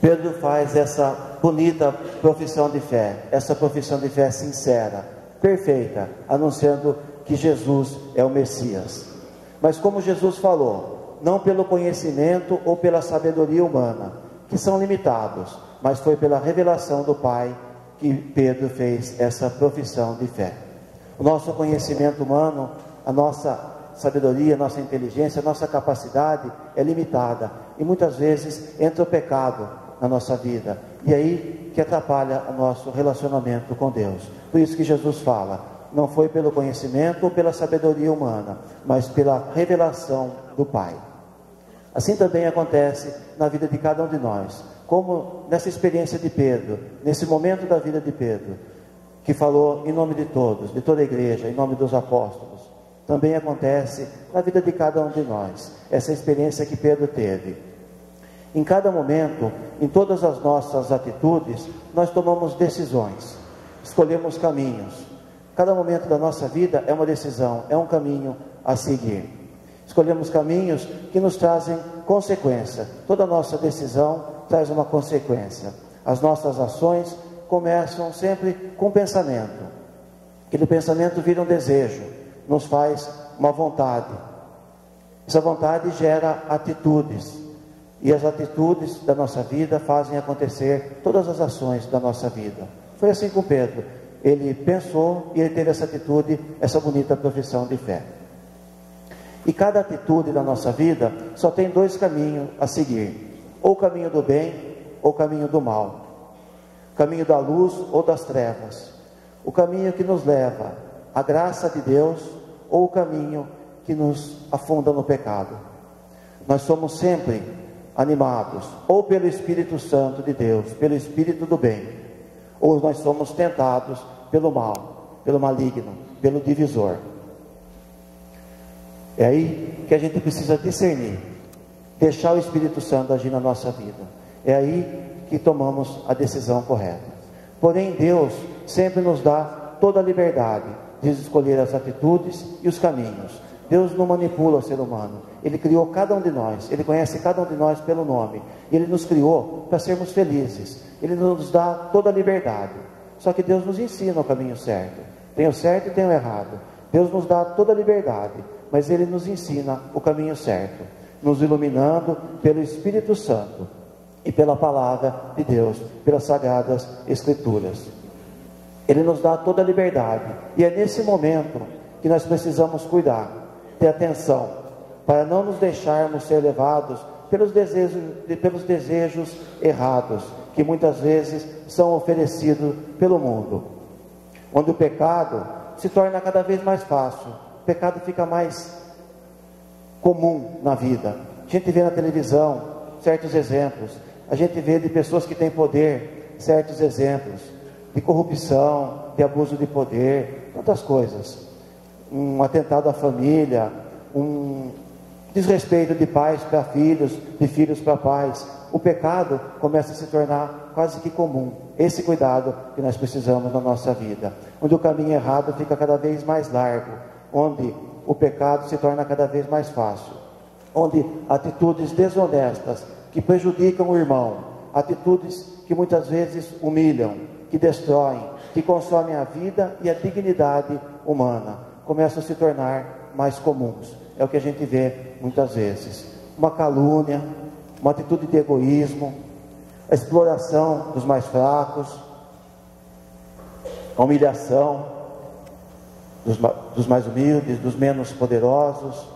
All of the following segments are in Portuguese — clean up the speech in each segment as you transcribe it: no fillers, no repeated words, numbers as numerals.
Pedro faz essa bonita profissão de fé, essa profissão de fé sincera, perfeita, anunciando que Jesus é o Messias. Mas como Jesus falou, não pelo conhecimento ou pela sabedoria humana, que são limitados, mas foi pela revelação do Pai que Pedro fez essa profissão de fé. O nosso conhecimento humano, a nossa sabedoria, a nossa inteligência, a nossa capacidade é limitada, e muitas vezes entra o pecado na nossa vida, e aí que atrapalha o nosso relacionamento com Deus. Por isso que Jesus fala, não foi pelo conhecimento ou pela sabedoria humana, mas pela revelação do Pai. Assim também acontece na vida de cada um de nós, como nessa experiência de Pedro, nesse momento da vida de Pedro, que falou em nome de todos, de toda a igreja, em nome dos apóstolos. Também acontece na vida de cada um de nós, essa experiência que Pedro teve. Em cada momento, em todas as nossas atitudes, nós tomamos decisões, escolhemos caminhos. Cada momento da nossa vida é uma decisão, é um caminho a seguir. Escolhemos caminhos que nos trazem consequência. Toda nossa decisão traz uma consequência. As nossas ações começam sempre com pensamento. Aquele pensamento vira um desejo, nos faz uma vontade. Essa vontade gera atitudes. E as atitudes da nossa vida fazem acontecer todas as ações da nossa vida. Foi assim com Pedro. Ele pensou e ele teve essa atitude, essa bonita profissão de fé. E cada atitude da nossa vida só tem dois caminhos a seguir: ou o caminho do bem ou o caminho do mal, o caminho da luz ou das trevas, o caminho que nos leva à graça de Deus ou o caminho que nos afunda no pecado. Nós somos sempre animados ou pelo Espírito Santo de Deus, pelo Espírito do bem, ou nós somos tentados pelo mal, pelo maligno, pelo divisor. É aí que a gente precisa discernir, deixar o Espírito Santo agir na nossa vida. É aí que tomamos a decisão correta. Porém, Deus sempre nos dá toda a liberdade de escolher as atitudes e os caminhos. Deus não manipula o ser humano. Ele criou cada um de nós, Ele conhece cada um de nós pelo nome. Ele nos criou para sermos felizes. Ele nos dá toda a liberdade. Só que Deus nos ensina o caminho certo. Tem o certo e tem o errado. Deus nos dá toda a liberdade, mas Ele nos ensina o caminho certo, nos iluminando pelo Espírito Santo e pela palavra de Deus, pelas sagradas Escrituras. Ele nos dá toda a liberdade, e é nesse momento que nós precisamos cuidar, ter atenção, para não nos deixarmos ser levados pelos desejos errados, que muitas vezes são oferecidos pelo mundo, onde o pecado se torna cada vez mais fácil, o pecado fica mais comum na vida. A gente vê na televisão certos exemplos, a gente vê de pessoas que têm poder certos exemplos, de corrupção, de abuso de poder, tantas coisas, um atentado à família, um desrespeito de pais para filhos, de filhos para pais. O pecado começa a se tornar quase que comum. Esse cuidado que nós precisamos na nossa vida, onde o caminho errado fica cada vez mais largo, onde o pecado se torna cada vez mais fácil, onde atitudes desonestas que prejudicam o irmão, atitudes que muitas vezes humilham, que destroem, que consomem a vida e a dignidade humana, começam a se tornar mais comuns. É o que a gente vê muitas vezes. Uma calúnia, uma atitude de egoísmo, a exploração dos mais fracos, a humilhação dos mais humildes, dos menos poderosos,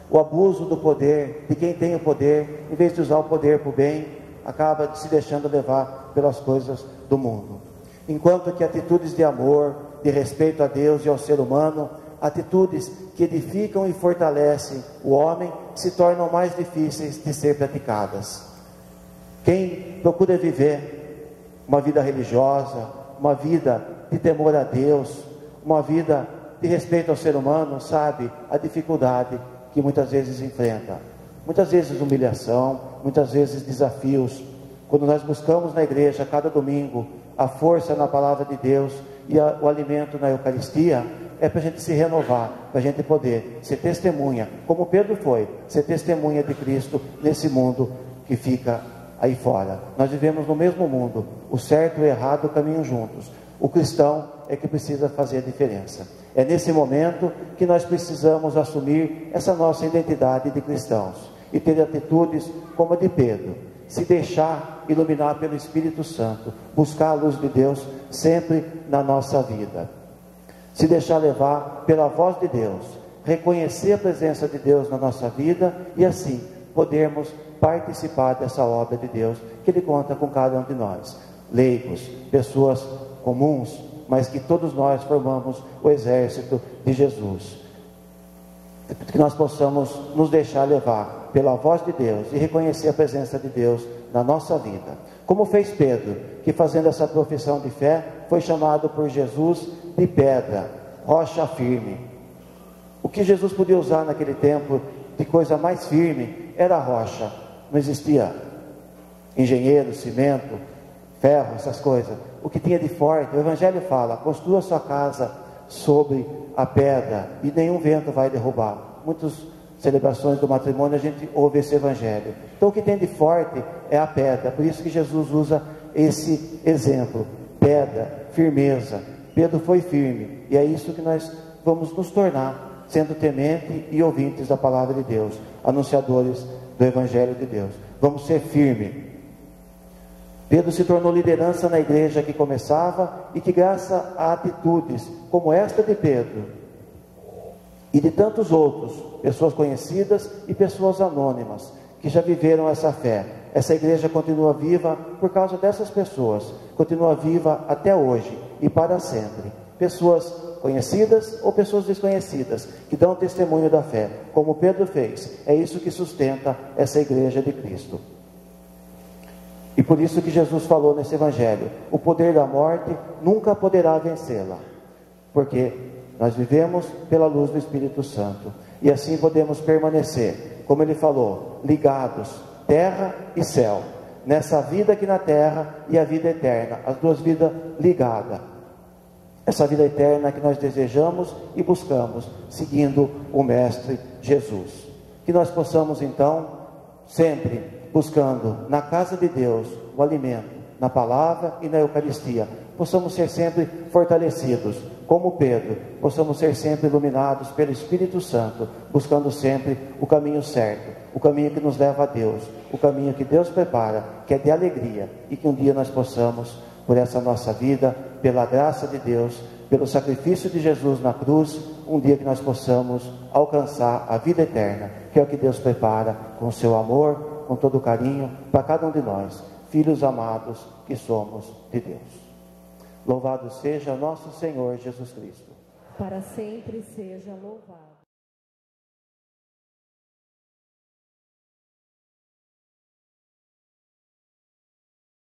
o abuso do poder, de quem tem o poder, em vez de usar o poder para o bem, acaba se deixando levar pelas coisas do mundo. Enquanto que atitudes de amor, de respeito a Deus e ao ser humano, atitudes que edificam e fortalecem o homem, se tornam mais difíceis de ser praticadas. Quem procura viver uma vida religiosa, uma vida de temor a Deus, uma vida de respeito ao ser humano, sabe a dificuldade que muitas vezes enfrenta. Muitas vezes humilhação, muitas vezes desafios. Quando nós buscamos na igreja, cada domingo, a força na palavra de Deus e o alimento na Eucaristia, é para a gente se renovar, para a gente poder ser testemunha, como Pedro foi, ser testemunha de Cristo nesse mundo que fica aí fora. Nós vivemos no mesmo mundo. O certo e o errado caminham juntos. O cristão é que precisa fazer a diferença. É nesse momento que nós precisamos assumir essa nossa identidade de cristãos e ter atitudes como a de Pedro, se deixar iluminar pelo Espírito Santo, buscar a luz de Deus sempre na nossa vida, se deixar levar pela voz de Deus, reconhecer a presença de Deus na nossa vida e assim podermos participar dessa obra de Deus que Ele conta com cada um de nós, leigos, pessoas comuns, mas que todos nós formamos o exército de Jesus. Que nós possamos nos deixar levar pela voz de Deus e reconhecer a presença de Deus na nossa vida, como fez Pedro, que fazendo essa profissão de fé foi chamado por Jesus de pedra, rocha firme. O que Jesus podia usar naquele tempo de coisa mais firme era a rocha. Não existia engenheiro, cimento, ferro, essas coisas. O que tinha de forte, o Evangelho fala: construa sua casa sobre a pedra e nenhum vento vai derrubar. Muitas celebrações do matrimônio a gente ouve esse Evangelho. Então o que tem de forte é a pedra. Por isso que Jesus usa esse exemplo: pedra, firmeza. Pedro foi firme, e é isso que nós vamos nos tornar, sendo temente e ouvintes da palavra de Deus, anunciadores do Evangelho de Deus. Vamos ser firmes. Pedro se tornou liderança na igreja que começava e que, graças a atitudes como esta de Pedro e de tantos outros, pessoas conhecidas e pessoas anônimas que já viveram essa fé, essa igreja continua viva por causa dessas pessoas, continua viva até hoje e para sempre. Pessoas conhecidas ou pessoas desconhecidas que dão testemunho da fé, como Pedro fez. É isso que sustenta essa igreja de Cristo. E por isso que Jesus falou nesse Evangelho: o poder da morte nunca poderá vencê-la, porque nós vivemos pela luz do Espírito Santo, e assim podemos permanecer, como Ele falou, ligados, terra e céu, nessa vida aqui na terra e a vida eterna, as duas vidas ligadas, essa vida eterna que nós desejamos e buscamos, seguindo o Mestre Jesus. Que nós possamos então, sempre buscando na casa de Deus o alimento, na palavra e na Eucaristia, possamos ser sempre fortalecidos, como Pedro, possamos ser sempre iluminados pelo Espírito Santo, buscando sempre o caminho certo, o caminho que nos leva a Deus, o caminho que Deus prepara, que é de alegria, e que um dia nós possamos, por essa nossa vida, pela graça de Deus, pelo sacrifício de Jesus na cruz, um dia que nós possamos alcançar a vida eterna, que é o que Deus prepara com o seu amor, com todo o carinho, para cada um de nós, filhos amados que somos de Deus. Louvado seja nosso Senhor Jesus Cristo. Para sempre seja louvado.